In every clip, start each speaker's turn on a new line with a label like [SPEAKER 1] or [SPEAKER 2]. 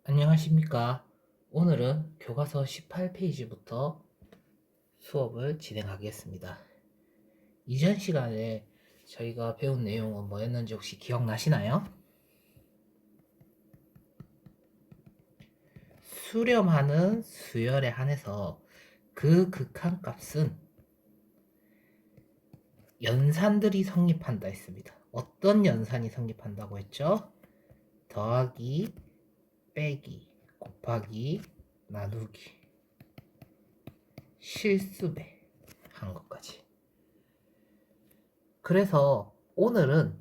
[SPEAKER 1] 안녕하십니까. 오늘은 교과서 18페이지부터 수업을 진행하겠습니다. 이전 시간에 저희가 배운 내용은 뭐였는지 혹시 기억나시나요? 수렴하는 수열에 한해서 그 극한값은 연산들이 성립한다 했습니다. 어떤 연산이 성립한다고 했죠? 더하기, 빼기, 곱하기, 나누기, 실수배 한 것까지. 그래서 오늘은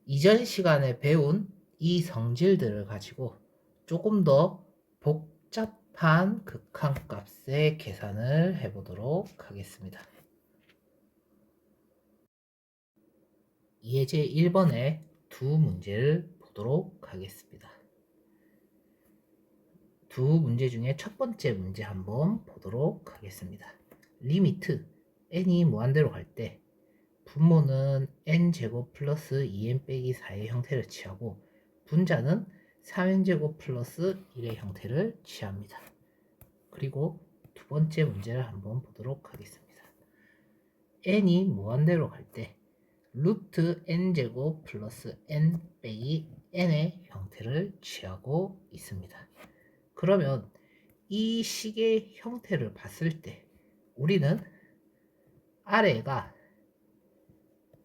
[SPEAKER 1] 이전 시간에 배운 이 성질들을 가지고 조금 더 복잡한 극한값의 계산을 해보도록 하겠습니다. 예제 1번의 두 문제를 보도록 하겠습니다. 두 문제 중에 첫 번째 문제 한번 보도록 하겠습니다. 리미트 n이 무한대로 갈 때 분모는 n제곱 플러스 2n 빼기 4의 형태를 취하고 분자는 3n제곱 플러스 1의 형태를 취합니다. 그리고 두 번째 문제를 한번 보도록 하겠습니다. n이 무한대로 갈 때 루트 n제곱 플러스 n 빼기 n의 형태를 취하고 있습니다. 그러면 이 식의 형태를 봤을 때 우리는 아래가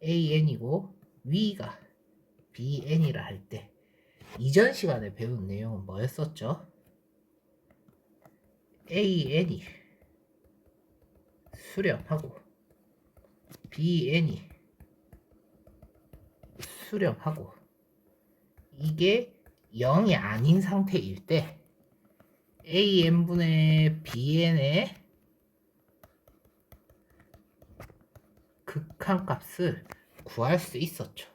[SPEAKER 1] an이고 위가 bn이라 할 때 이전 시간에 배운 내용은 뭐였었죠? an이 수렴하고 bn이 수렴하고 이게 0이 아닌 상태일 때 an분의 bn의 극한값을 구할 수 있었죠.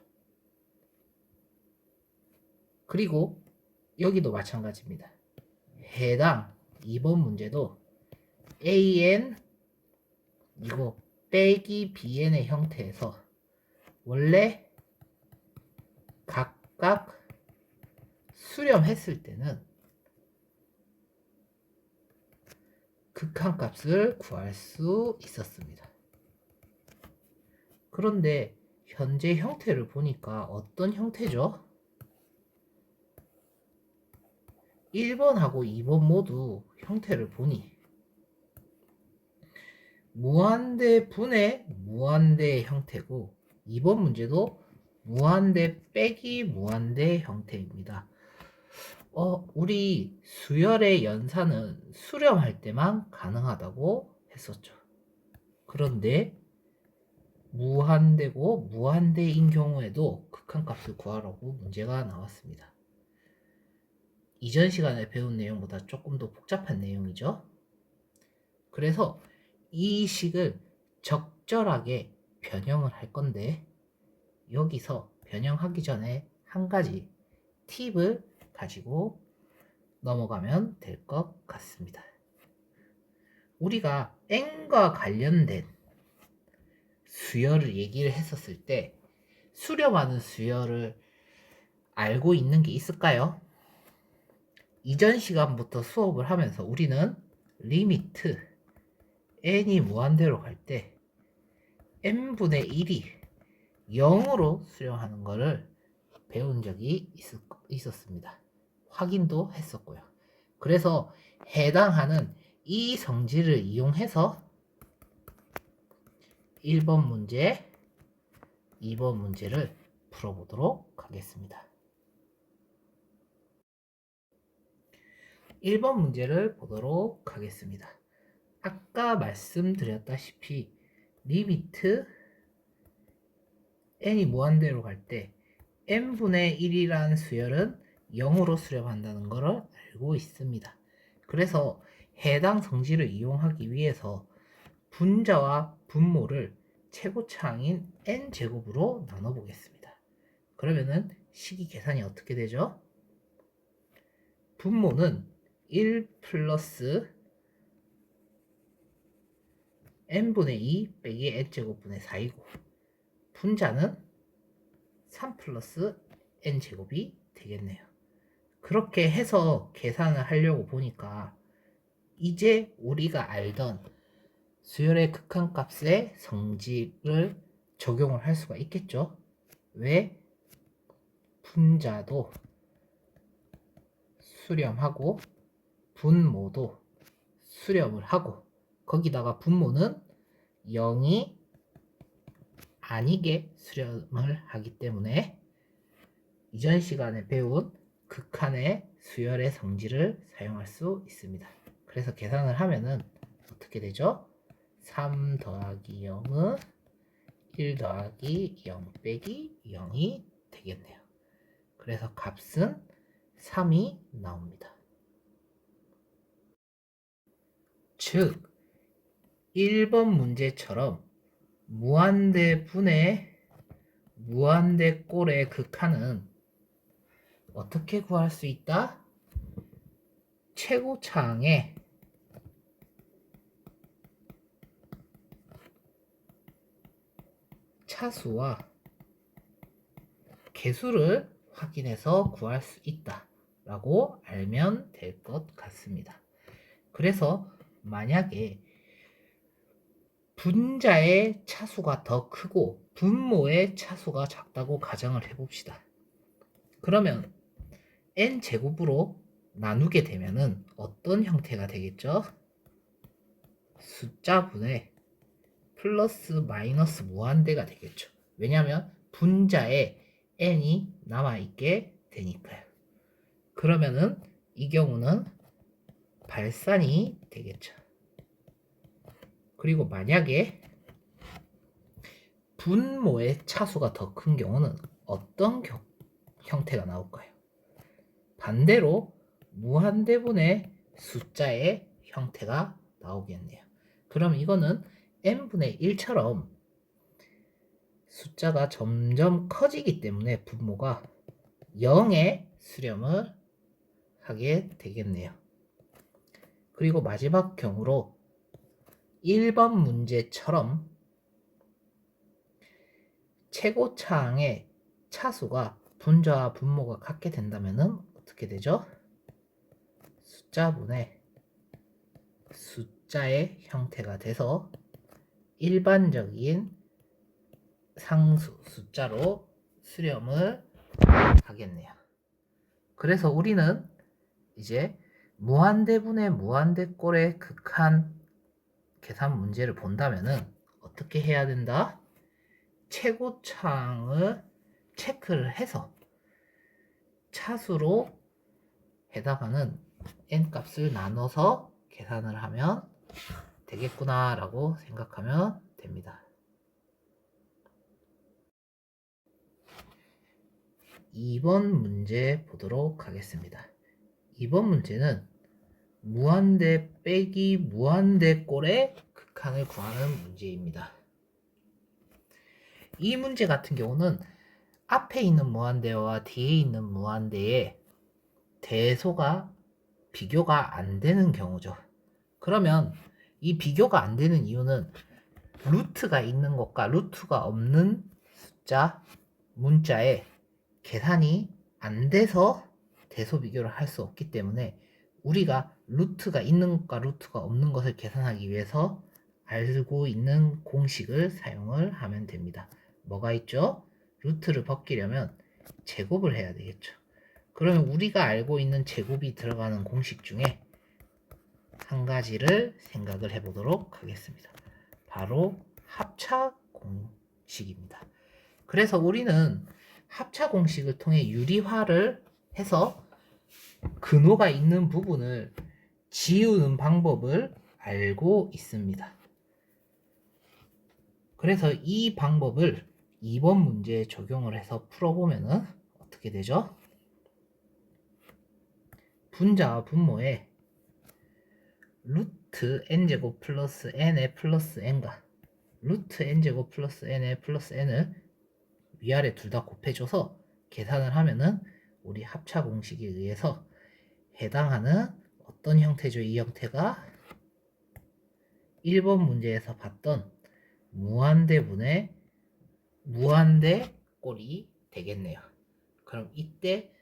[SPEAKER 1] 그리고 여기도 마찬가지입니다. 해당 2번 문제도 an 이거 빼기 bn의 형태에서 원래 각각 수렴했을 때는 극한값을 구할 수 있었습니다. 그런데 현재 형태를 보니까 어떤 형태죠? 1번하고 2번 모두 형태를 보니 무한대 분의 무한대의 형태고 2번 문제도 무한대 빼기 무한대 형태입니다. 우리 수열의 연산은 수렴할 때만 가능하다고 했었죠. 그런데 무한대고 무한대인 경우에도 극한값을 구하라고 문제가 나왔습니다. 이전 시간에 배운 내용보다 조금 더 복잡한 내용이죠. 그래서 이 식을 적절하게 변형을 할 건데 여기서 변형하기 전에 한 가지 팁을 가지고 넘어가면 될 것 같습니다. 우리가 n과 관련된 수열을 얘기를 했었을 때 수렴하는 수열을 알고 있는 게 있을까요? 이전 시간부터 수업을 하면서 우리는 리미트 n이 무한대로 갈 때 n분의 1이 0으로 수렴하는 것을 배운 적이 있었습니다. 확인도 했었고요. 그래서 해당하는 이 성질을 이용해서 1번 문제, 2번 문제를 풀어보도록 하겠습니다. 1번 문제를 보도록 하겠습니다. 아까 말씀드렸다시피 리미트 n이 무한대로 갈 때 n분의 1이라는 수열은 0으로 수렴한다는 것을 알고 있습니다. 그래서 해당 성질을 이용하기 위해서 분자와 분모를 최고차항인 n제곱으로 나눠보겠습니다. 그러면은 식이 계산이 어떻게 되죠? 분모는 1 플러스 n분의 2 빼기 n제곱분의 4이고 분자는 3 플러스 n제곱이 되겠네요. 그렇게 해서 계산을 하려고 보니까 이제 우리가 알던 수열의 극한값의 성질을 적용을 할 수가 있겠죠. 왜? 분자도 수렴하고 분모도 수렴을 하고 거기다가 분모는 0이 아니게 수렴을 하기 때문에 이전 시간에 배운 극한의 수열의 성질을 사용할 수 있습니다. 그래서 계산을 하면은 어떻게 되죠? 3 더하기 0은 1 더하기 0 빼기 0이 되겠네요. 그래서 값은 3이 나옵니다. 즉 1번 문제처럼 무한대분의 무한대꼴의 극한은 어떻게 구할 수 있다? 최고차항의 차수와 개수를 확인해서 구할 수 있다 라고 알면 될 것 같습니다. 그래서 만약에 분자의 차수가 더 크고 분모의 차수가 작다고 가정을 해봅시다. 그러면 n제곱으로 나누게 되면은 어떤 형태가 되겠죠? 숫자분의 플러스 마이너스 무한대가 되겠죠. 왜냐하면 분자에 n이 남아있게 되니까요. 그러면은 이 경우는 발산이 되겠죠. 그리고 만약에 분모의 차수가 더 큰 경우는 어떤 형태가 나올까요? 반대로 무한대분의 숫자의 형태가 나오겠네요. 그럼 이거는 n분의 1처럼 숫자가 점점 커지기 때문에 분모가 0에 수렴을 하게 되겠네요. 그리고 마지막 경우로 1번 문제처럼 최고차항의 차수가 분자와 분모가 같게 된다면 어떻게 되죠? 숫자분의 숫자의 형태가 돼서 일반적인 상수 숫자로 수렴을 하겠네요. 그래서 우리는 이제 무한대분의 무한대꼴의 극한 계산 문제를 본다면은 어떻게 해야 된다? 최고차항을 체크를 해서 차수로 해당하는 n 값을 나눠서 계산을 하면 되겠구나 라고 생각하면 됩니다. 2번 문제 보도록 하겠습니다. 2번 문제는 무한대 빼기 무한대꼴의 극한을 구하는 문제입니다. 이 문제 같은 경우는 앞에 있는 무한대와 뒤에 있는 무한대의 대소가 비교가 안 되는 경우죠. 그러면 이 비교가 안 되는 이유는 루트가 있는 것과 루트가 없는 숫자, 문자에 계산이 안 돼서 대소 비교를 할 수 없기 때문에 우리가 루트가 있는 것과 루트가 없는 것을 계산하기 위해서 알고 있는 공식을 사용을 하면 됩니다. 뭐가 있죠? 루트를 벗기려면 제곱을 해야 되겠죠. 그러면 우리가 알고 있는 제곱이 들어가는 공식 중에 한 가지를 생각을 해보도록 하겠습니다. 바로 합차 공식입니다. 그래서 우리는 합차 공식을 통해 유리화를 해서 근호가 있는 부분을 지우는 방법을 알고 있습니다. 그래서 이 방법을 2번 문제에 적용을 해서 풀어보면 어떻게 되죠? 분자와 분모에 루트 n제곱 플러스 n의 플러스 n과 루트 n제곱 플러스 n의 플러스 n을 위아래 둘 다 곱해줘서 계산을 하면은 우리 합차 공식에 의해서 해당하는 어떤 형태죠? 이 형태가 1번 문제에서 봤던 무한대분의 무한대꼴이 되겠네요. 그럼 이때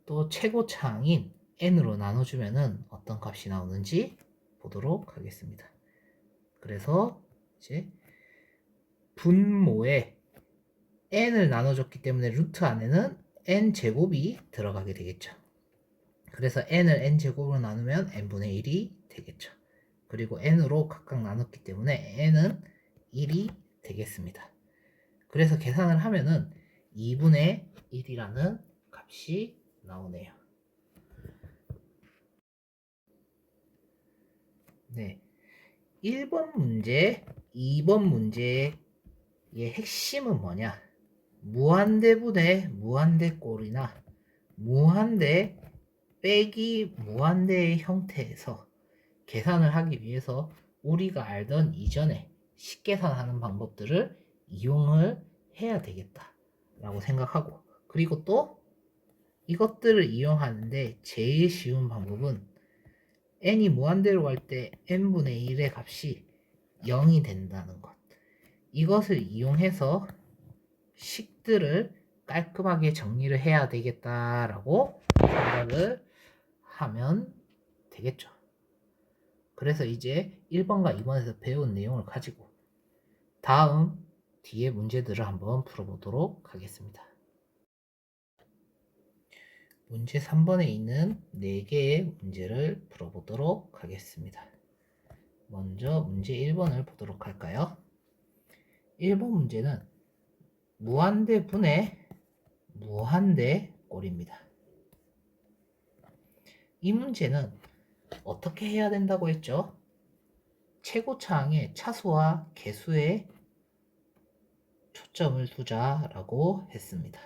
[SPEAKER 1] 또 최고차항인 n으로 나눠주면은 어떤 값이 나오는지 보도록 하겠습니다. 그래서 이제 분모에 n을 나눠줬기 때문에 루트 안에는 n제곱이 들어가게 되겠죠. 그래서 n을 n제곱으로 나누면 n분의 1이 되겠죠. 그리고 n으로 각각 나눴기 때문에 n은 1이 되겠습니다. 그래서 계산을 하면은 2분의 1이라는 값이 나오네요. 네. 1번 문제, 2번 문제의 핵심은 뭐냐? 무한대분의 무한대꼴이나 무한대 빼기 무한대의 형태에서 계산을 하기 위해서 우리가 알던 이전에 식계산하는 방법들을 이용을 해야 되겠다 라고 생각하고, 그리고 또 이것들을 이용하는데 제일 쉬운 방법은 n이 무한대로 갈 때 n분의 1의 값이 0이 된다는 것, 이것을 이용해서 식들을 깔끔하게 정리를 해야 되겠다라고 생각을 하면 되겠죠. 그래서 이제 1번과 2번에서 배운 내용을 가지고 다음 뒤에 문제들을 한번 풀어보도록 하겠습니다. 문제 3번에 있는 4개의 문제를 풀어보도록 하겠습니다. 먼저 문제 1번을 보도록 할까요? 1번 문제는 무한대분의 무한대꼴입니다. 이 문제는 어떻게 해야 된다고 했죠? 최고차항의 차수와 개수에 초점을 두자라고 했습니다.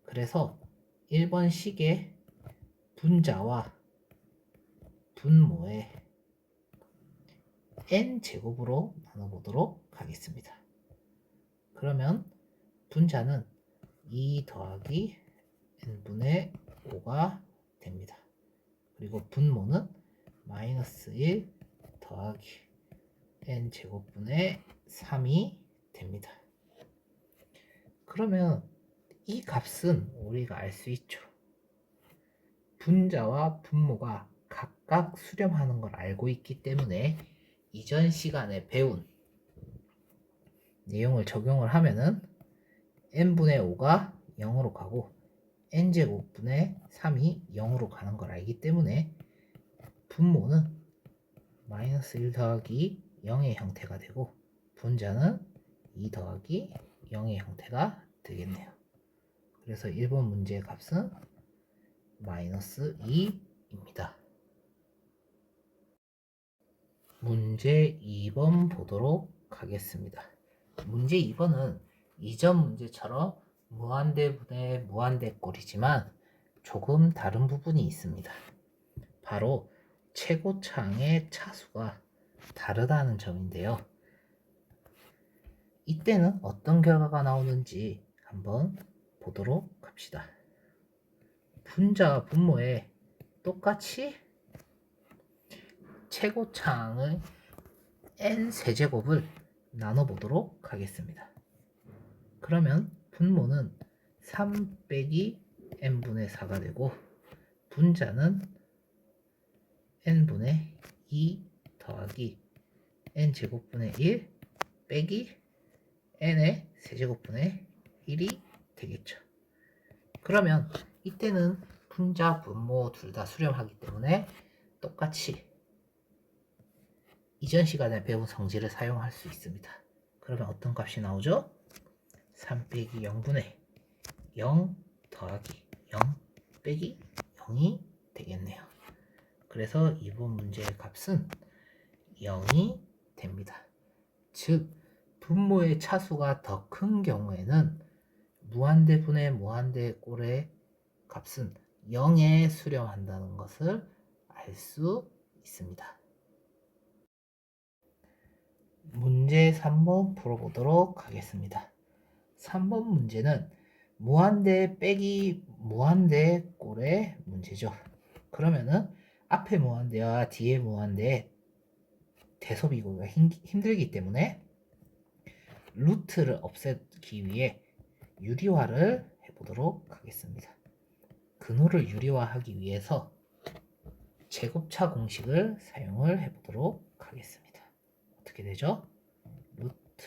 [SPEAKER 1] 그래서 1번 식의 분자와 분모에 n제곱으로 나눠보도록 하겠습니다. 그러면 분자는 2 더하기 n분의 5가 됩니다. 그리고 분모는 마이너스 1 더하기 n제곱분의 3이 됩니다. 그러면 이 값은 우리가 알 수 있죠. 분자와 분모가 각각 수렴하는 걸 알고 있기 때문에 이전 시간에 배운 내용을 적용을 하면은 n분의 5가 0으로 가고 n제곱분의 3이 0으로 가는 걸 알기 때문에 분모는 마이너스 1 더하기 0의 형태가 되고 분자는 2 더하기 0의 형태가 되겠네요. 그래서 1번 문제의 값은 마이너스 2입니다. 문제 2번 보도록 하겠습니다. 문제 2번은 이전 문제처럼 무한대분의 무한대꼴이지만 조금 다른 부분이 있습니다. 바로 최고차항의 차수가 다르다는 점인데요. 이때는 어떤 결과가 나오는지 한번 보도록 합시다. 분자와 분모에 똑같이 최고차항의 n세제곱을 나눠보도록 하겠습니다. 그러면 분모는 3 빼기 n분의 4가 되고 분자는 n분의 2 더하기 n제곱분의 1 빼기 n의 세제곱분의 1이 되겠죠. 그러면 이때는 분자, 분모 둘 다 수렴하기 때문에 똑같이 이전 시간에 배운 성질을 사용할 수 있습니다. 그러면 어떤 값이 나오죠? 3 빼기 0분의 0 더하기 0 빼기 0이 되겠네요. 그래서 이번 문제의 값은 0이 됩니다. 즉 분모의 차수가 더 큰 경우에는 무한대분의 무한대꼴의 값은 0에 수렴한다는 것을 알 수 있습니다. 문제 3번 풀어보도록 하겠습니다. 3번 문제는 무한대 빼기 무한대꼴의 문제죠. 그러면은 앞에 무한대와 뒤에 무한대의 대소비구가 힘들기 때문에 루트를 없애기 위해 유리화를 해보도록 하겠습니다. 근호를 유리화하기 위해서 제곱차 공식을 사용을 해보도록 하겠습니다. 어떻게 되죠? 루트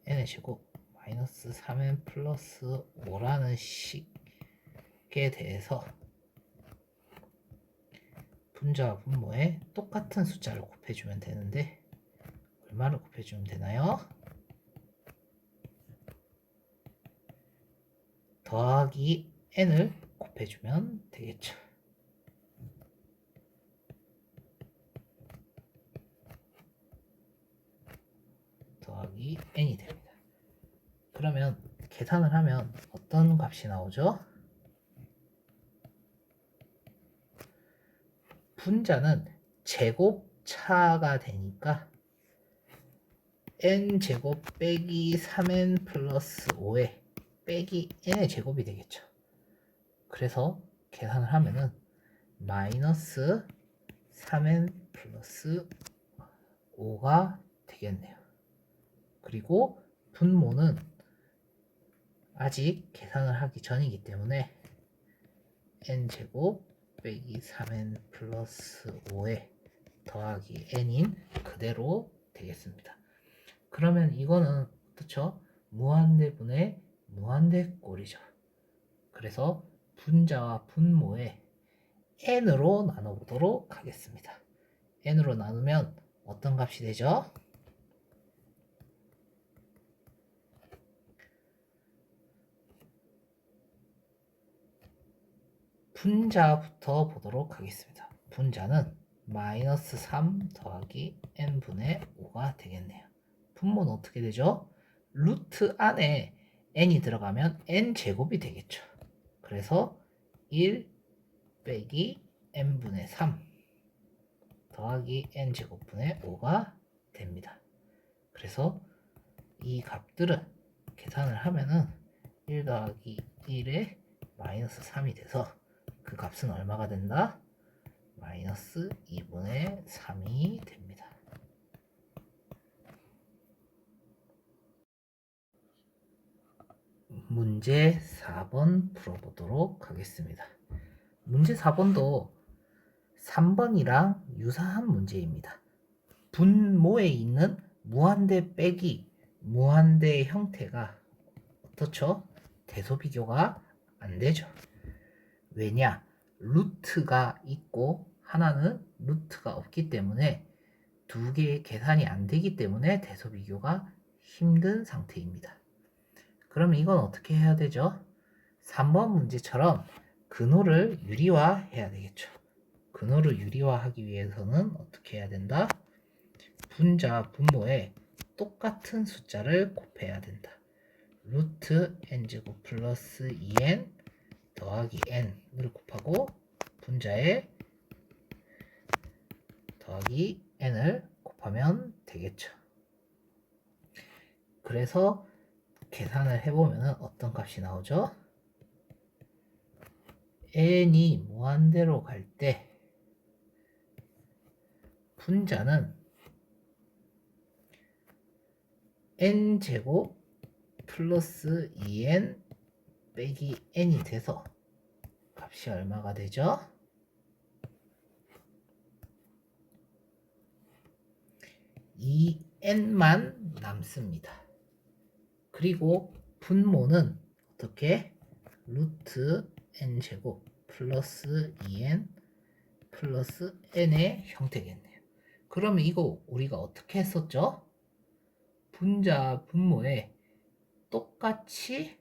[SPEAKER 1] n의 제곱 마이너스 3n 플러스 5라는 식에 대해서 분자와 분모에 똑같은 숫자를 곱해주면 되는데 얼마를 곱해주면 되나요? 더하기 n을 곱해주면 되겠죠. 더하기 n이 됩니다. 그러면 계산을 하면 어떤 값이 나오죠? 분자는 제곱차가 되니까 n제곱 빼기 3n 플러스 5에 빼기 n의 제곱이 되겠죠. 그래서 계산을 하면은 마이너스 3n 플러스 5가 되겠네요. 그리고 분모는 아직 계산을 하기 전이기 때문에 n제곱 빼기 3n 플러스 5에 더하기 n인 그대로 되겠습니다. 그러면 이거는 그렇죠? 무한대분의 무한대꼴이죠. 그래서 분자와 분모에 n으로 나눠보도록 하겠습니다. n으로 나누면 어떤 값이 되죠? 분자부터 보도록 하겠습니다. 분자는 마이너스 3 더하기 n분의 5가 되겠네요. 분모는 어떻게 되죠? 루트 안에 n이 들어가면 n제곱이 되겠죠. 그래서 1 빼기 n분의 3 더하기 n제곱분의 5가 됩니다. 그래서 이 값들은 계산을 하면은 1 더하기 1에 마이너스 3이 돼서 그 값은 얼마가 된다? 마이너스 2분의 3이 됩니다. 문제 4번 풀어보도록 하겠습니다. 문제 4번도 3번이랑 유사한 문제입니다. 분모에 있는 무한대 빼기 무한대 형태가 어떻죠? 대소비교가 안 되죠. 왜냐? 루트가 있고 하나는 루트가 없기 때문에 두 개의 계산이 안 되기 때문에 대소비교가 힘든 상태입니다. 그럼 이건 어떻게 해야 되죠? 3번 문제처럼 근호를 유리화해야 되겠죠. 근호를 유리화하기 위해서는 어떻게 해야 된다? 분자 분모에 똑같은 숫자를 곱해야 된다. 루트 n제곱 플러스 2n 더하기 n을 곱하고 분자에 더하기 n을 곱하면 되겠죠. 그래서 계산을 해보면 어떤 값이 나오죠? n이 무한대로 갈 때 분자는 n제곱 플러스 2n 빼기 n이 돼서 값이 얼마가 되죠? 2n만 남습니다. 그리고 분모는 어떻게? 루트 n제곱 플러스 2n 플러스 n의 형태겠네요. 그러면 이거 우리가 어떻게 했었죠? 분자 분모에 똑같이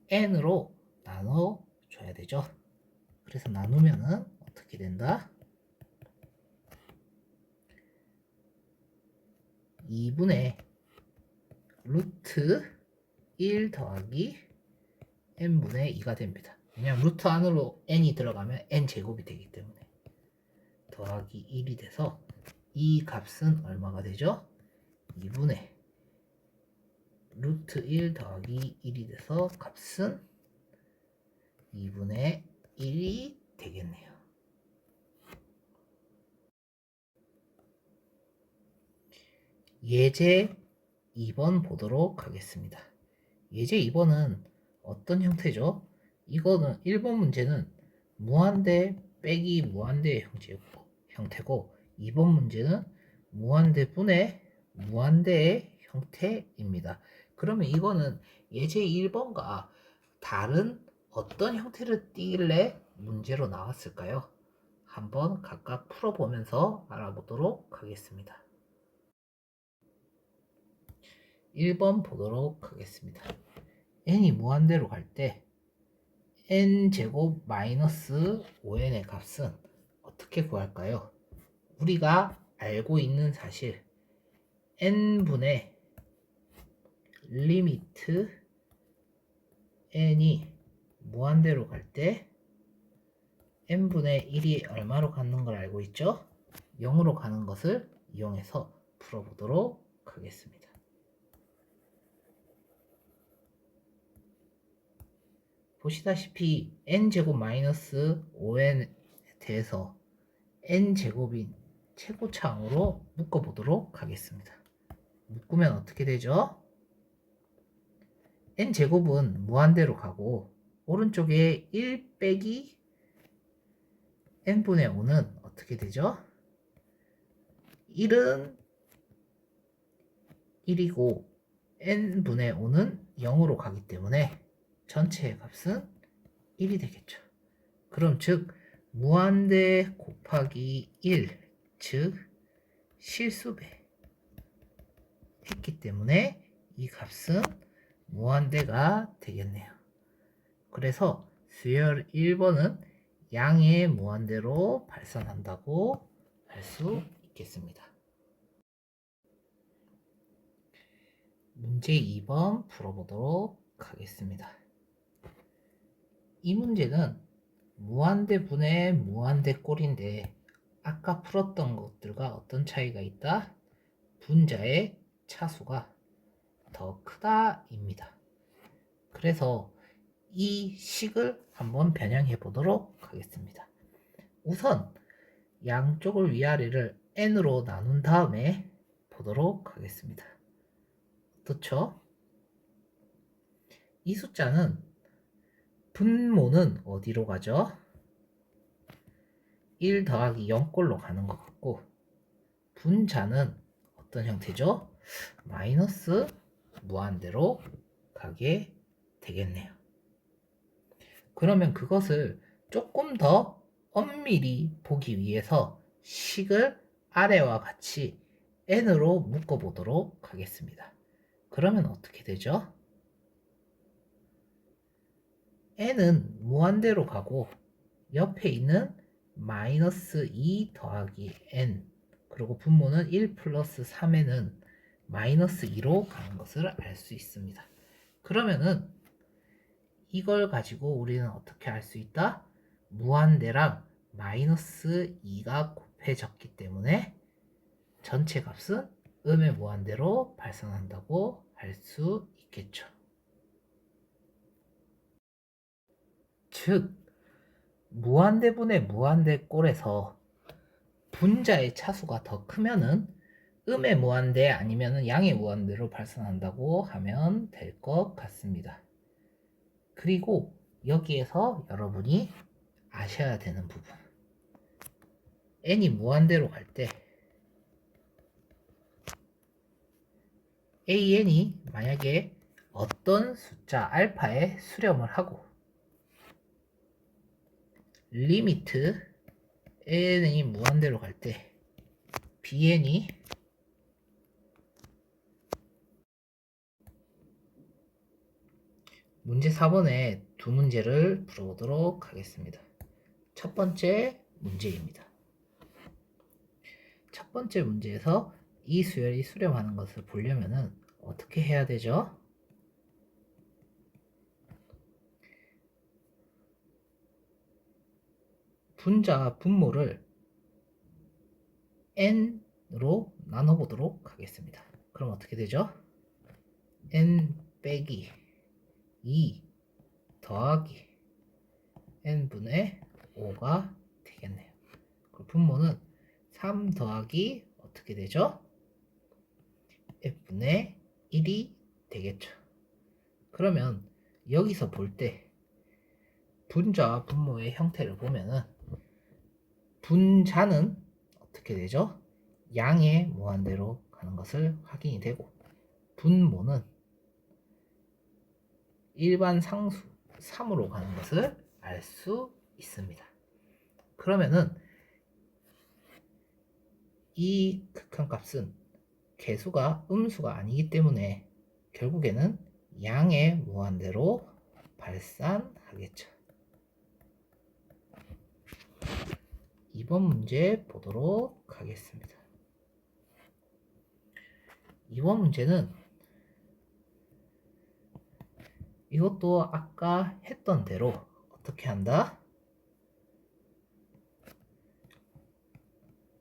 [SPEAKER 1] n으로 나눠줘야 되죠. 그래서 나누면은 어떻게 된다? 2분의 루트 1 더하기 n분의 2가 됩니다. 왜냐하면 루트 안으로 n이 들어가면 n제곱이 되기 때문에 더하기 1이 돼서 이 값은 얼마가 되죠? 2분의 루트 1 더하기 1이 돼서 값은 2분의 1이 되겠네요. 예제 2번 보도록 하겠습니다. 예제 2번은 어떤 형태죠? 이거는 1번 문제는 무한대 빼기 무한대의 형태고 2번 문제는 무한대 분의 무한대의 형태입니다. 그러면 이거는 예제 1번과 다른 어떤 형태를 띠길래 문제로 나왔을까요? 한번 각각 풀어보면서 알아보도록 하겠습니다. 1번 보도록 하겠습니다. n이 무한대로 갈 때 n제곱 마이너스 5n의 값은 어떻게 구할까요? 우리가 알고 있는 사실 n분의 리미트 n이 무한대로 갈 때 n분의 1이 얼마로 가는 걸 알고 있죠? 0으로 가는 것을 이용해서 풀어보도록 하겠습니다. 보시다시피 n제곱 마이너스 5n에 대해서 n제곱인 최고차항으로 묶어보도록 하겠습니다. 묶으면 어떻게 되죠? n제곱은 무한대로 가고 오른쪽에 1 빼기 n분의 5는 어떻게 되죠? 1은 1이고 n분의 5는 0으로 가기 때문에 전체의 값은 1이 되겠죠. 그럼 즉 무한대 곱하기 1, 즉 실수배 했기 때문에 이 값은 무한대가 되겠네요. 그래서 수열 1번은 양의 무한대로 발산한다고 할 수 있겠습니다. 문제 2번 풀어보도록 하겠습니다. 이 문제는 무한대 분의 무한대 꼴인데 아까 풀었던 것들과 어떤 차이가 있다? 분자의 차수가 더 크다입니다. 그래서 이 식을 한번 변형해 보도록 하겠습니다. 우선 양쪽을 위아래를 n으로 나눈 다음에 보도록 하겠습니다. 어떻죠? 이 숫자는 분모는 어디로 가죠? 1 더하기 0꼴로 가는 것 같고 분자는 어떤 형태죠? 마이너스 무한대로 가게 되겠네요. 그러면 그것을 조금 더 엄밀히 보기 위해서 식을 아래와 같이 n으로 묶어보도록 하겠습니다. 그러면 어떻게 되죠? n은 무한대로 가고 옆에 있는 마이너스 2 더하기 n 그리고 분모는 1 플러스 3에는 마이너스 2로 가는 것을 알 수 있습니다. 그러면은 이걸 가지고 우리는 어떻게 알 수 있다? 무한대랑 마이너스 2가 곱해졌기 때문에 전체 값은 음의 무한대로 발생한다고 할 수 있겠죠. 즉 무한대분의 무한대꼴에서 분자의 차수가 더 크면은 음의 무한대 아니면은 양의 무한대로 발생한다고 하면 될 것 같습니다. 그리고 여기에서 여러분이 아셔야 되는 부분 n이 무한대로 갈 때 an이 만약에 어떤 숫자 알파에 수렴을 하고 리미트 n이 무한대로 갈 때 bn이 문제 4번에 두 문제를 풀어보도록 하겠습니다. 첫 번째 문제입니다. 첫 번째 문제에서 이 수열이 수렴하는 것을 보려면은 어떻게 해야 되죠? 분자 분모를 n으로 나눠보도록 하겠습니다. 그럼 어떻게 되죠? n 빼기 2 더하기 n분의 5가 되겠네요. 그리고 분모는 3 더하기 어떻게 되죠? f분의 1이 되겠죠. 그러면 여기서 볼 때 분자와 분모의 형태를 보면은 분자는 어떻게 되죠? 양의 무한대로 가는 것을 확인이 되고 분모는 일반 상수 3으로 가는 것을 알 수 있습니다. 그러면은 이 극한값은 개수가 음수가 아니기 때문에 결국에는 양의 무한대로 발산하겠죠. 2번 문제 보도록 하겠습니다. 2번 문제는 이것도 아까 했던 대로 어떻게 한다?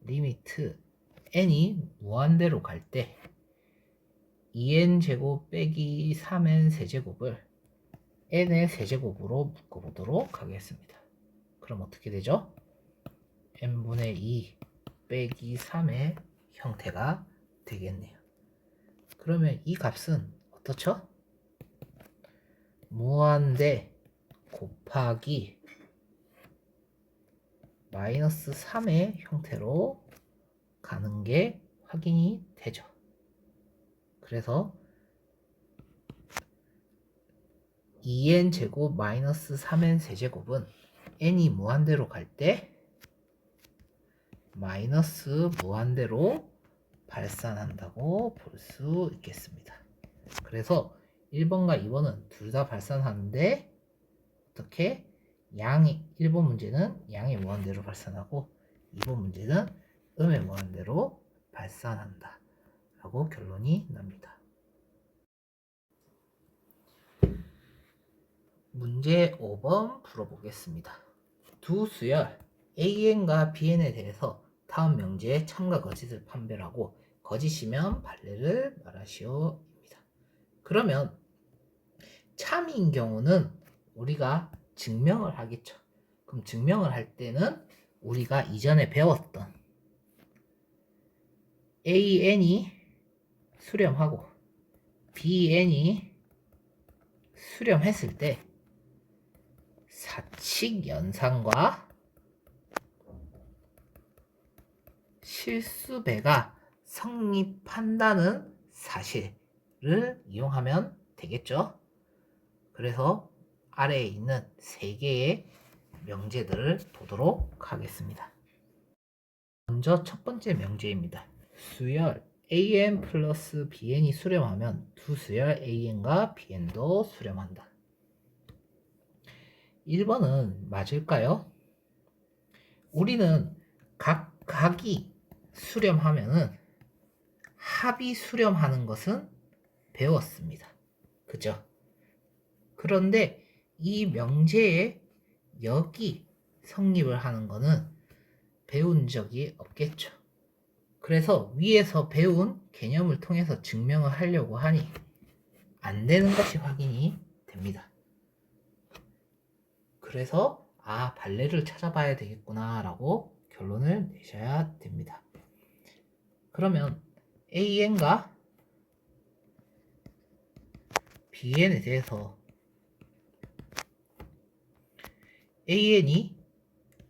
[SPEAKER 1] 리미트 n이 무한대로 갈 때 2n제곱 빼기 3n 세제곱을 n의 세제곱으로 묶어보도록 하겠습니다. 그럼 어떻게 되죠? n분의 2 빼기 3의 형태가 되겠네요. 그러면 이 값은 어떻죠? 무한대 곱하기 마이너스 3의 형태로 가는 게 확인이 되죠. 그래서 2n 제곱 마이너스 3n 세제곱은 n이 무한대로 갈 때 마이너스 무한대로 발산한다고 볼 수 있겠습니다. 그래서 1번과 2번은 둘 다 발산하는데 어떻게? 1번 문제는 양의 무한대로 발산하고 2번 문제는 음의 무한대로 발산한다 라고 결론이 납니다. 문제 5번 풀어보겠습니다. 두 수열 AN과 BN에 대해서 다음 명제의 참과 거짓을 판별하고 거짓이면 판례를 말하시오입니다. 그러면 참인 경우는 우리가 증명을 하겠죠. 그럼 증명을 할 때는 우리가 이전에 배웠던 AN이 수렴하고 BN이 수렴했을 때 사칙 연산과 실수배가 성립한다는 사실을 이용하면 되겠죠. 그래서 아래에 있는 3개의 명제들을 보도록 하겠습니다. 먼저 첫 번째 명제입니다. 수열 AN 플러스 BN이 수렴하면 두 수열 AN과 BN도 수렴한다. 1번은 맞을까요? 우리는 각이 수렴하면은 합이 수렴하는 것은 배웠습니다. 그죠? 그런데 이 명제에 역이 성립을 하는 거는 배운 적이 없겠죠. 그래서 위에서 배운 개념을 통해서 증명을 하려고 하니 안 되는 것이 확인이 됩니다. 그래서 발레를 찾아봐야 되겠구나 라고 결론을 내셔야 됩니다. 그러면 AN과 BN에 대해서 AN이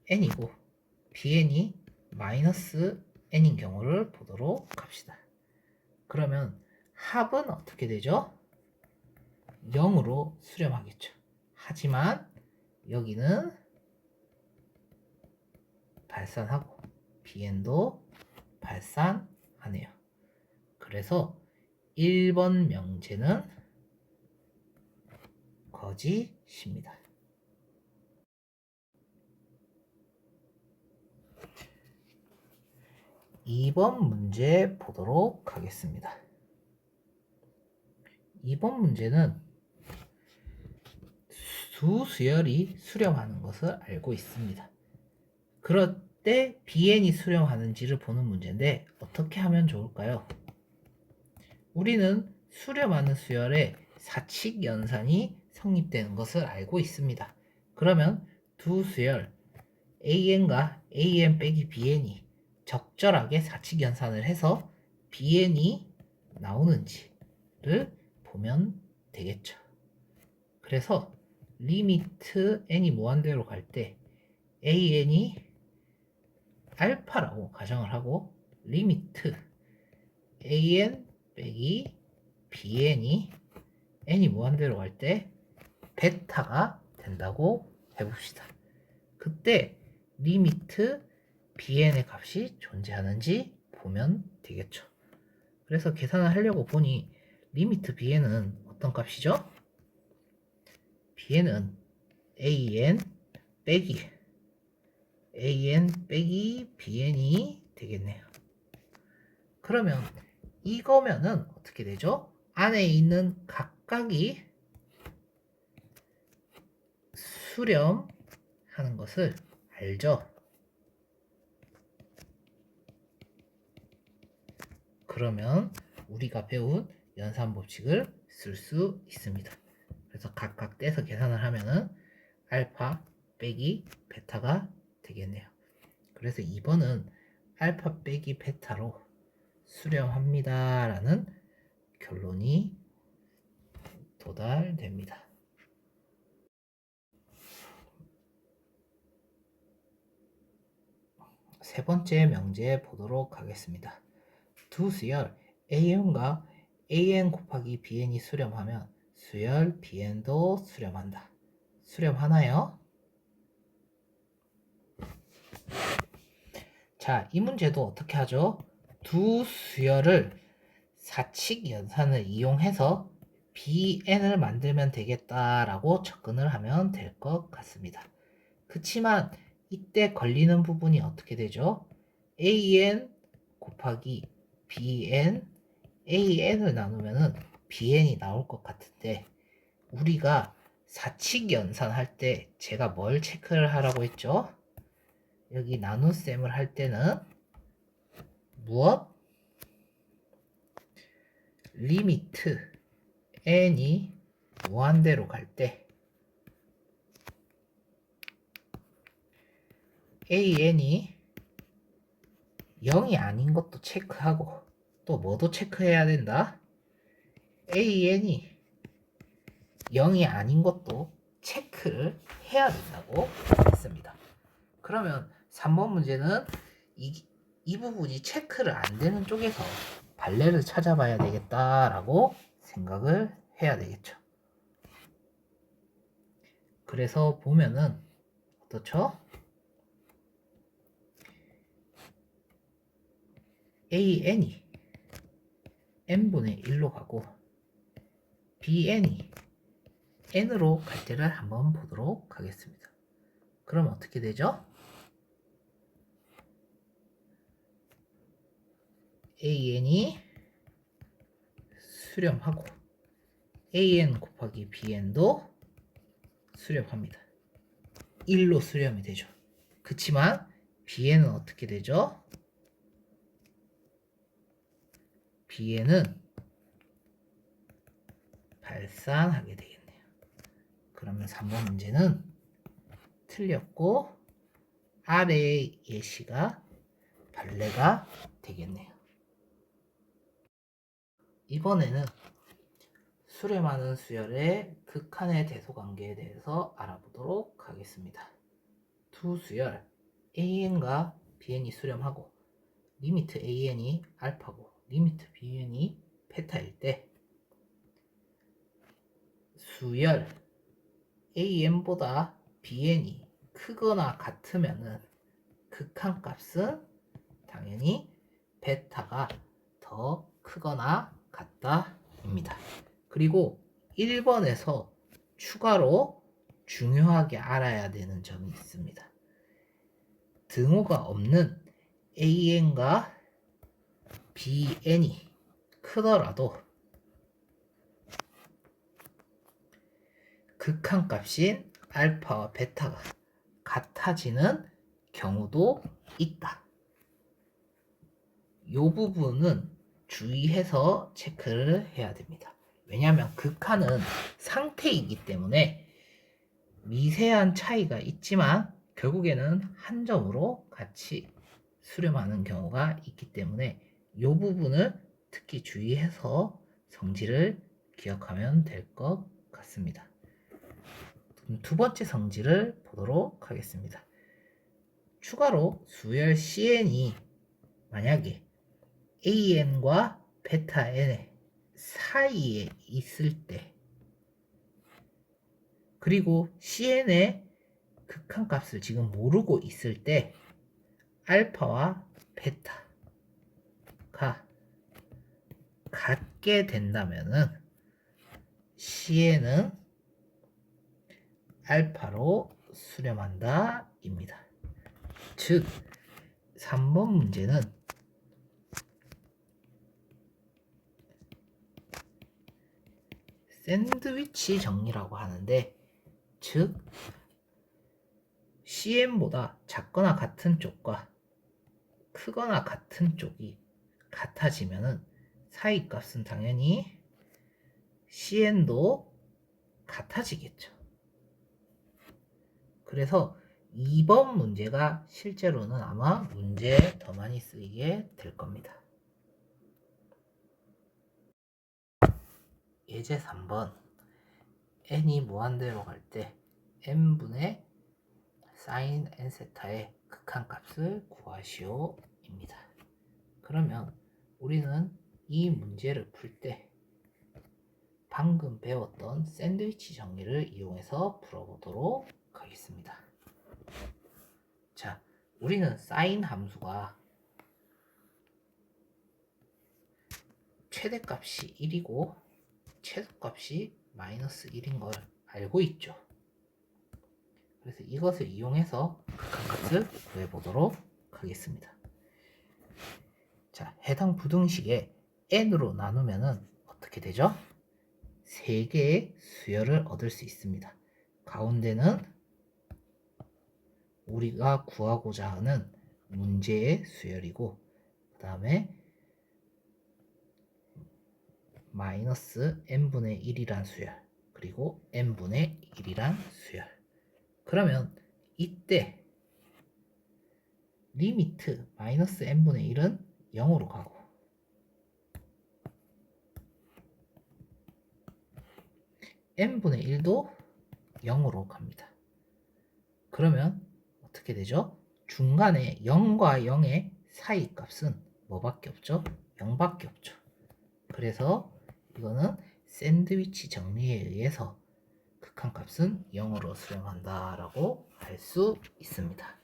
[SPEAKER 1] N이고 BN이 마이너스 N인 경우를 보도록 합시다. 그러면 합은 어떻게 되죠? 0으로 수렴하겠죠. 하지만 여기는 발산하고 BN도 발산하네요. 그래서 1번 명제는 거짓입니다. 2번 문제 보도록 하겠습니다. 2번 문제는 두 수열이 수렴하는 것을 알고 있습니다. 그럴 때 BN이 수렴하는지를 보는 문제인데 어떻게 하면 좋을까요? 우리는 수렴하는 수열에 사칙 연산이 성립되는 것을 알고 있습니다. 그러면 두 수열 AN과 AN 빼기 BN이 적절하게 사칙 연산을 해서 BN이 나오는지를 보면 되겠죠. 그래서 리미트 n이 무한대로 갈 때 an이 알파라고 가정을 하고 리미트 an 빼기 bn이 n이 무한대로 갈 때 베타가 된다고 해봅시다. 그때 리미트 bn의 값이 존재하는지 보면 되겠죠. 그래서 계산을 하려고 보니 리미트 bn은 어떤 값이죠? bn은 an 빼기 bn이 되겠네요. 그러면 이거면은 어떻게 되죠? 안에 있는 각각이 수렴하는 것을 알죠? 그러면 우리가 배운 연산 법칙을 쓸 수 있습니다. 그래서 각각 떼서 계산을 하면은 알파 빼기 베타가 되겠네요. 그래서 2번은 알파 빼기 베타로 수렴합니다 라는 결론이 도달됩니다. 세 번째 명제 보도록 하겠습니다. 두 수열 AN과 AN 곱하기 BN이 수렴하면 수열 BN도 수렴한다. 수렴하나요? 자, 이 문제도 어떻게 하죠? 두 수열을 사칙 연산을 이용해서 BN을 만들면 되겠다라고 접근을 하면 될 것 같습니다. 그치만 이때 걸리는 부분이 어떻게 되죠? AN 곱하기 BN, AN을 나누면은 BN이 나올 것 같은데 우리가 사칙 연산할 때 제가 뭘 체크를 하라고 했죠? 여기 나눗셈을 할 때는 무엇? 리미트 n이 무한대로 갈 때 an이 0이 아닌 것도 체크하고 또 뭐도 체크해야 된다? an이 0이 아닌 것도 체크를 해야 된다고 했습니다. 그러면 3번 문제는 이 부분이 체크를 안 되는 쪽에서 발레를 찾아봐야 되겠다라고 생각을 해야 되겠죠. 그래서 보면은 어떻죠? AN이 n분의 1로 가고 BN이 n으로 갈 때를 한번 보도록 하겠습니다. 그럼 어떻게 되죠? AN이 수렴하고 AN 곱하기 BN도 수렴합니다. 1로 수렴이 되죠. 그치만 BN은 어떻게 되죠? BN은 발산하게 되겠네요. 그러면 3번 문제는 틀렸고 아래의 예시가 발레가 되겠네요. 이번에는 수렴하는 수열의 극한의 대소관계에 대해서 알아보도록 하겠습니다. 두 수열 AN과 BN이 수렴하고 리미트 AN이 알파고 리미트 BN이 베타일 때 수열 AN보다 BN이 크거나 같으면은 극한값은 당연히 베타가 더 크거나 같다입니다. 그리고 1번에서 추가로 중요하게 알아야 되는 점이 있습니다. 등호가 없는 AN과 BN이 크더라도 극한값인 알파와 베타가 같아지는 경우도 있다. 이 부분은 주의해서 체크를 해야 됩니다. 왜냐하면 극한은 상태이기 때문에 미세한 차이가 있지만 결국에는 한 점으로 같이 수렴하는 경우가 있기 때문에 이 부분을 특히 주의해서 성질을 기억하면 될 것 같습니다. 두 번째 성질을 보도록 하겠습니다. 추가로 수열 CN이 만약에 AN과 베타 N 사이에 있을 때, 그리고 CN의 극한값을 지금 모르고 있을 때 알파와 베타가 같게 된다면은 CN은 알파로 수렴한다 입니다. 즉 3번 문제는 샌드위치 정리라고 하는데, 즉 CN보다 작거나 같은 쪽과 크거나 같은 쪽이 같아지면은 사이 값은 당연히 CN도 같아지겠죠. 그래서 2번 문제가 실제로는 아마 문제에 더 많이 쓰이게 될 겁니다. 예제 3번, n이 무한대로 갈 때 n분의 sin n세타의 극한값을 구하시오 입니다. 그러면 우리는 이 문제를 풀 때 방금 배웠던 샌드위치 정리를 이용해서 풀어보도록 하겠습니다. 자, 우리는 sin 함수가 최대값이 1이고 최소값이 마이너스 1인 걸 알고 있죠. 그래서 이것을 이용해서 극한값을 구해보도록 하겠습니다. 자, 해당 부등식에 n으로 나누면은 어떻게 되죠? 3개의 수열을 얻을 수 있습니다. 가운데는 우리가 구하고자 하는 문제의 수열이고, 그 다음에 마이너스 n분의 1이란 수열, 그리고 n분의 1이란 수열. 그러면 이때 리미트 마이너스 n분의 1은 0으로 가고, n분의 1도 0으로 갑니다. 그러면 어떻게 되죠? 중간에 0과 0의 사이 값은 뭐밖에 없죠? 0밖에 없죠. 그래서 이거는 샌드위치 정리에 의해서 극한값은 0으로 수렴한다 라고 할 수 있습니다.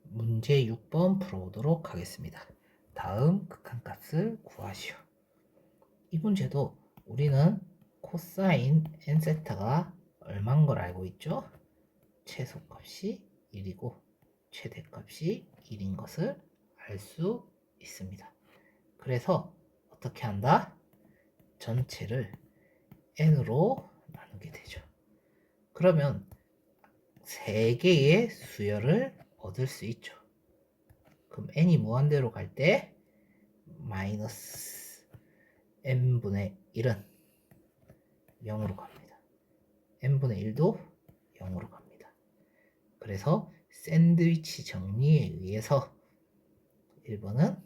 [SPEAKER 1] 문제 6번 풀어보도록 하겠습니다. 다음 극한값을 구하시오. 이 문제도 우리는 코사인 n세타가 얼마인 걸 알고 있죠? 최소값이 1이고 최대값이 1인 것을 알 수 있습니다. 그래서 어떻게 한다? 전체를 n으로 나누게 되죠. 그러면 3개의 수열을 얻을 수 있죠. 그럼 n이 무한대로 갈 때 마이너스 n분의 1은 0으로 갑니다. n분의 1도 0으로 갑니다. 그래서 샌드위치 정리에 의해서 1번은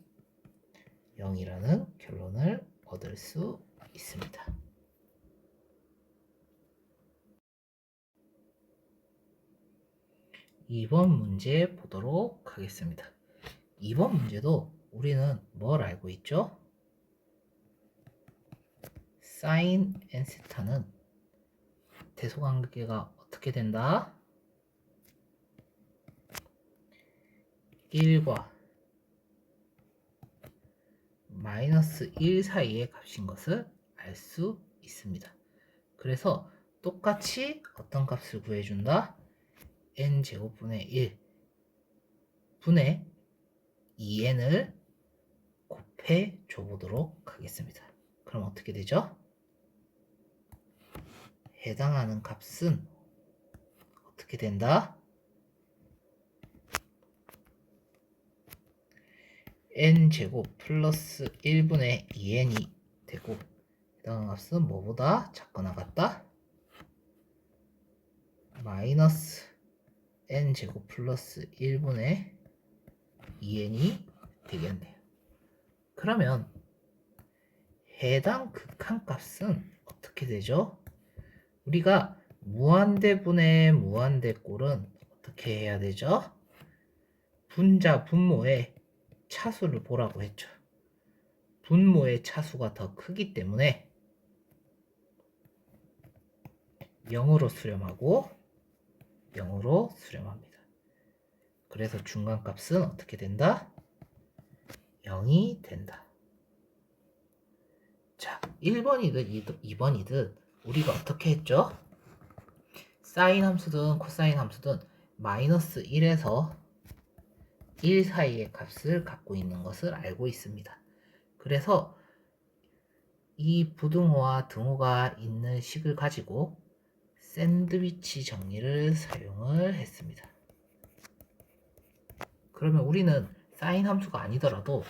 [SPEAKER 1] 0이라는 결론을 얻을 수 있습니다. 2번 문제 보도록 하겠습니다. 2번 문제도 우리는 뭘 알고 있죠? sin n세타는 대소관계가 어떻게 된다? 1과 마이너스 1 사이의 값인 것을 알 수 있습니다. 그래서 똑같이 어떤 값을 구해준다? n제곱분의 1 분의 2n을 곱해 줘보도록 하겠습니다. 그럼 어떻게 되죠? 해당하는 값은 어떻게 된다? n제곱 플러스 1분의 2n이 되고, 해당하는 값은 뭐보다 작거나 같다? 마이너스 n제곱 플러스 1분의 2n이 되겠네요. 그러면 해당 극한값은 어떻게 되죠? 우리가 무한대분의 무한대꼴은 어떻게 해야 되죠? 분자 분모의 차수를 보라고 했죠. 분모의 차수가 더 크기 때문에 0으로 수렴하고 0으로 수렴합니다. 그래서 중간값은 어떻게 된다? 0이 된다. 자, 1번이든 2번이든 우리가 어떻게 했죠? 사인 함수든 코사인 함수든 마이너스 1에서 1 사이의 값을 갖고 있는 것을 알고 있습니다. 그래서 이 부등호와 등호가 있는 식을 가지고 샌드위치 정리를 사용을 했습니다. 그러면 우리는 사인 함수가 아니더라도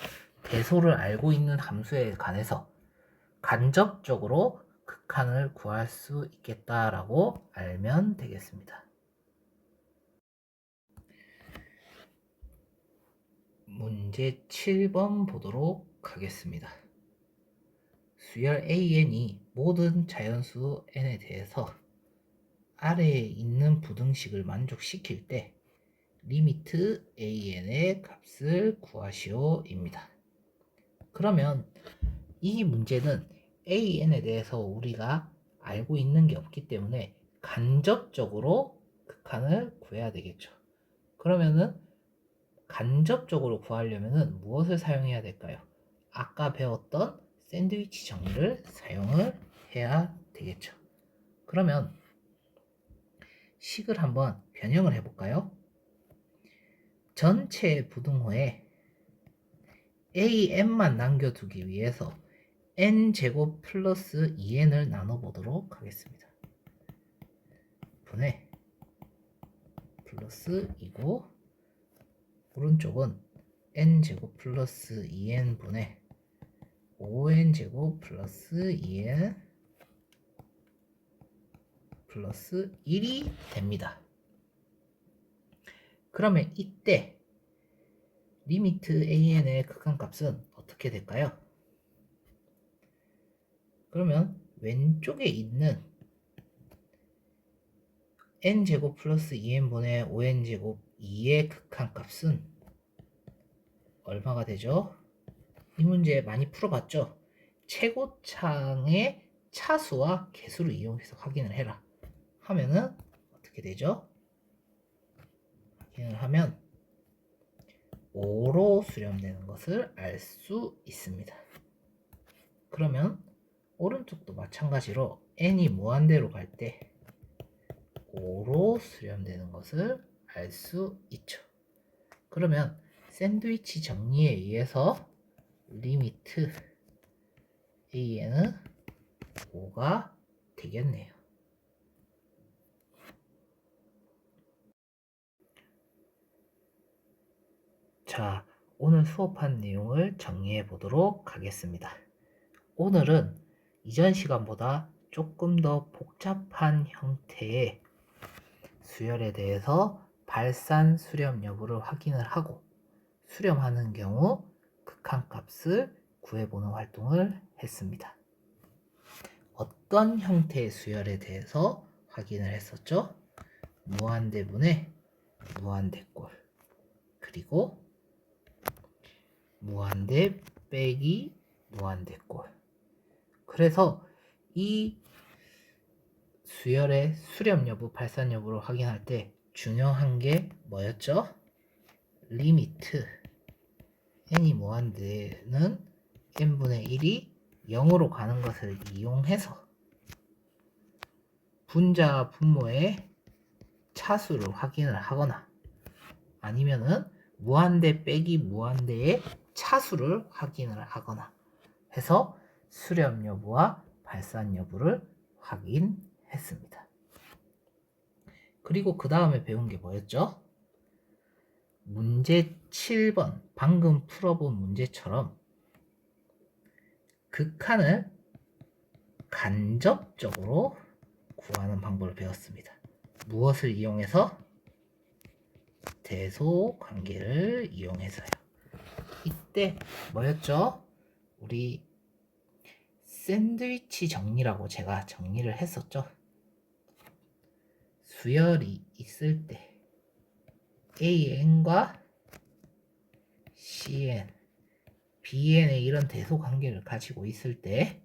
[SPEAKER 1] 대소를 알고 있는 함수에 관해서 간접적으로 극한을 구할 수 있겠다라고 알면 되겠습니다. 문제 7번 보도록 하겠습니다. 수열 AN이 모든 자연수 N에 대해서 아래에 있는 부등식을 만족시킬 때 리미트 AN의 값을 구하시오입니다. 그러면 이 문제는 AN에 대해서 우리가 알고 있는 게 없기 때문에 간접적으로 극한을 구해야 되겠죠. 그러면은 간접적으로 구하려면은 무엇을 사용해야 될까요? 아까 배웠던 샌드위치 정리를 사용을 해야 되겠죠. 그러면 식을 한번 변형을 해볼까요? 전체 부등호에 AN만 남겨두기 위해서 n제곱 플러스 2n을 나눠보도록 하겠습니다. 분의 플러스 2고 오른쪽은 n제곱 플러스 2n 분의 5n제곱 플러스 2n 플러스 1이 됩니다. 그러면 이때 리미트 an의 극한값은 어떻게 될까요? 그러면 왼쪽에 있는 n제곱 플러스 2n분의 5n제곱 2의 극한값은 얼마가 되죠? 이 문제 많이 풀어봤죠? 최고창의 차수와 개수를 이용해서 확인을 해라 하면은 어떻게 되죠? 확인을 하면 5로 수렴되는 것을 알 수 있습니다. 그러면 오른쪽도 마찬가지로 n이 무한대로 갈 때 5로 수렴되는 것을 알 수 있죠. 그러면 샌드위치 정리에 의해서 리미트 an은 5가 되겠네요. 자, 오늘 수업한 내용을 정리해 보도록 하겠습니다. 오늘은 이전 시간보다 조금 더 복잡한 형태의 수열에 대해서 발산 수렴 여부를 확인을 하고 수렴하는 경우 극한값을 구해보는 활동을 했습니다. 어떤 형태의 수열에 대해서 확인을 했었죠? 무한대분의 무한대꼴 그리고 무한대 빼기 무한대꼴. 그래서 이 수열의 수렴 여부, 발산 여부를 확인할 때 중요한 게 뭐였죠? 리미트 n이 무한대는 n분의 1이 0으로 가는 것을 이용해서 분자 분모의 차수를 확인을 하거나 아니면은 무한대 빼기 무한대의 차수를 확인을 하거나 해서 수렴 여부와 발산 여부를 확인했습니다. 그리고 그 다음에 배운 게 뭐였죠? 문제 7번 방금 풀어본 문제처럼 극한을 간접적으로 구하는 방법을 배웠습니다. 무엇을 이용해서? 대소 관계를 이용해서요. 이때 뭐였죠? 우리 샌드위치 정리라고 제가 정리를 했었죠. 수열이 있을 때 AN과 CN, BN의 이런 대소 관계를 가지고 있을 때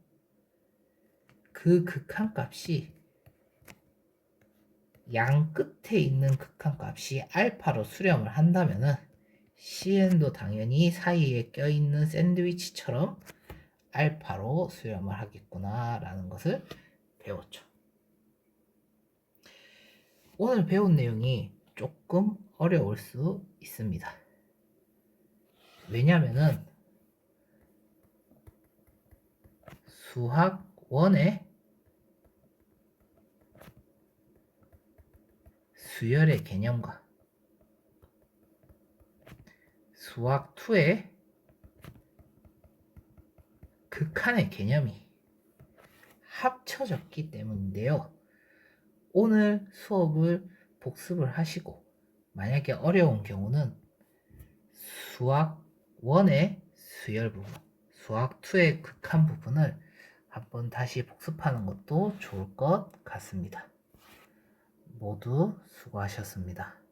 [SPEAKER 1] 그 극한값이 양 끝에 있는 극한값이 알파로 수렴을 한다면은 CN도 당연히 사이에 껴있는 샌드위치처럼 알파로 수렴을 하겠구나 라는 것을 배웠죠. 오늘 배운 내용이 조금 어려울 수 있습니다. 왜냐면은 수학 1의 수열의 개념과 수학 2의 극한의 개념이 합쳐졌기 때문인데요. 오늘 수업을 복습을 하시고 만약에 어려운 경우는 수학 1의 수열 부분, 수학 2의 극한 부분을 한번 다시 복습하는 것도 좋을 것 같습니다. 모두 수고하셨습니다.